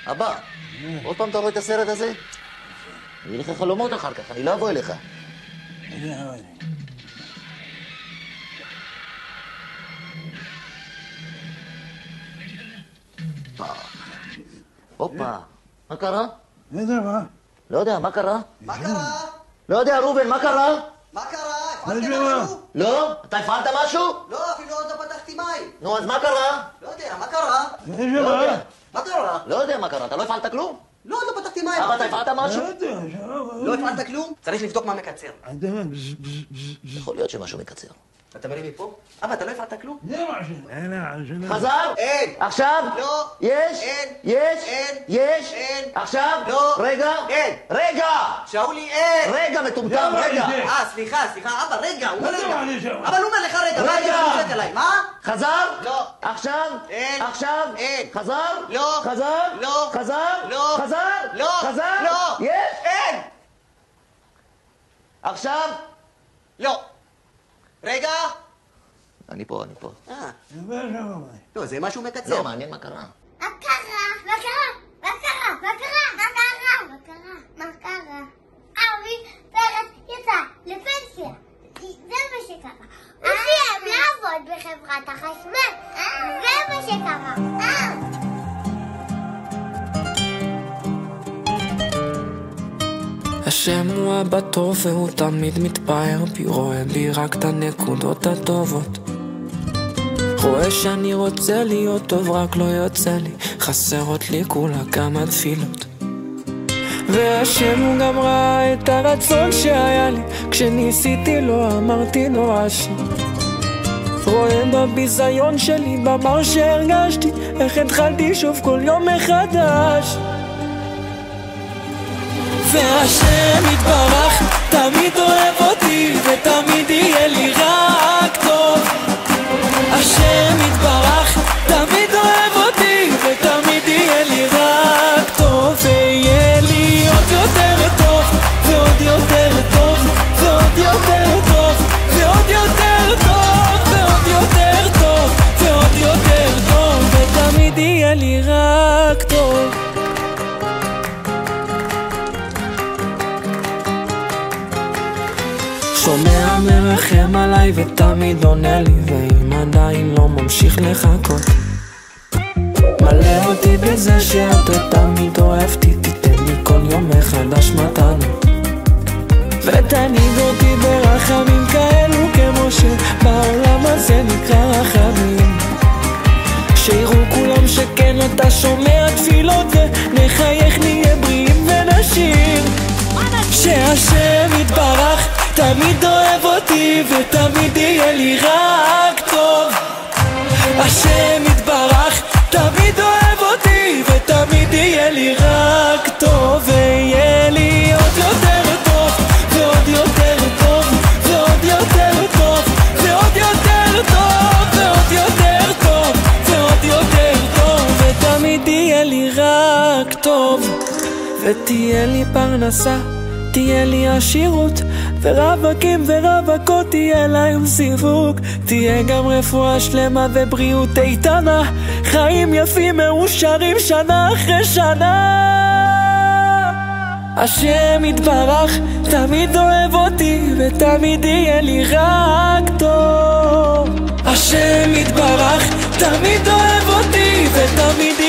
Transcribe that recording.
אבא, עוד פעם אתה רואה את הסרט הזה? יהיו לך חלומות אחר כך, אני לא אבוא אליך. הופה, מה קרה? לא יודע מה. לא יודע, מה קרה? מה קרה? לא יודע, רובן, מה קרה? מה קרה? הפעלת לא יודע. משהו? לא? אתה הפעלת משהו? לא, אפילו עוד לא פתחתי מים. נו, אז מה קרה? לא יודע, מה קרה? לא לא יודע. יודע. מה קרה? לא יודע מה קרה, אתה לא הפעלת כלום? לא, עוד לא פתחתי מים. אבא, אתה הפעלת משהו? לא יודע. לא הפעלת כלום? צריך לבדוק מה מקצר. יכול להיות שמשהו מקצר. אתה מרים מפה? אבא, אתה לא הפעלת כלום? זה משהו. חזר? אין. עכשיו? לא. יש? אין. יש? אין. יש? אין. עכשיו? לא. רגע? אין. רגע! שאולי, אין. רגע, מטומטם, לא, רגע! זה. סליחה, אבא, רגע, הוא אומר לא, רגע. אני שם. אבל הוא אומר לך רגע, מה רגע. אתה חושבת עליי? מה? חזר? לא. עכשיו? אין. עכשיו? אין. חזר? לא. חזר? לא. חזר? לא. חזר? לא. חזר? לא. יש? אין. עכשיו? לא. רגע. אני פה. לא, זה משהו מקצר. לא, מעניין מה קרה. מה קרה? אבי פרץ יצא לפנסיה. זה מה שקרה. הוא סיים לעבוד בחברת החשמל. זה מה שקרה. השם הוא אבא טוב והוא תמיד מתפאר בי, רואה בי רק את הנקודות הטובות. רואה שאני רוצה להיות טוב רק לא יוצא לי, חסרות לי כולה כמה תפילות. והשם הוא גם ראה את הרצון שהיה לי, כשניסיתי לא אמרתי נואש. רואה בביזיון שלי, במר שהרגשתי, איך התחלתי שוב כל יום מחדש. והשם יתברך תמיד אוהב אותי ותמיד יהיה לי רק טוב. השם יתברך תמיד אוהב אותי ותמיד יהיה לי רק טוב. ויהיה לי עוד יותר טוב ועוד יותר טוב ועוד יותר טוב ועוד יותר טוב ועוד יותר טוב ועוד יותר טוב ותמיד יהיה לי רק טוב. שומע מרחם עליי ותמיד עונה לי, ואם עדיין לא ממשיך לחכות, מלא אותי בזה שאתה תמיד אוהבתי, תיתן לי כל יום מחדש מתנות, ותנהיג אותי ברחמים כאלו כמו שבעולם הזה נקרא רחמים. שיראו כולם שכן אתה שומע תפילות, ונחייך נהיה בריאים ונשיר. שהשם יתברך תמיד אוהב אותי ותמיד יהיה לי רק טוב. השם יתברך תמיד אוהב אותי ותמיד יהיה לי רק טוב. ויהיה לי עוד יותר טוב ועוד יותר טוב ועוד יותר טוב ועוד יותר טוב ועוד יותר טוב ועוד יותר טוב ותמיד יהיה לי רק טוב. ותהיה לי פרנסה, תהיה לי עשירות, ורווקים ורווקות תהיה להם סיווג. תהיה גם רפואה שלמה ובריאות איתנה, חיים יפים מאושרים שנה אחרי שנה. השם יתברך תמיד אוהב אותי ותמיד יהיה לי רק טוב. השם יתברך תמיד אוהב אותי ותמיד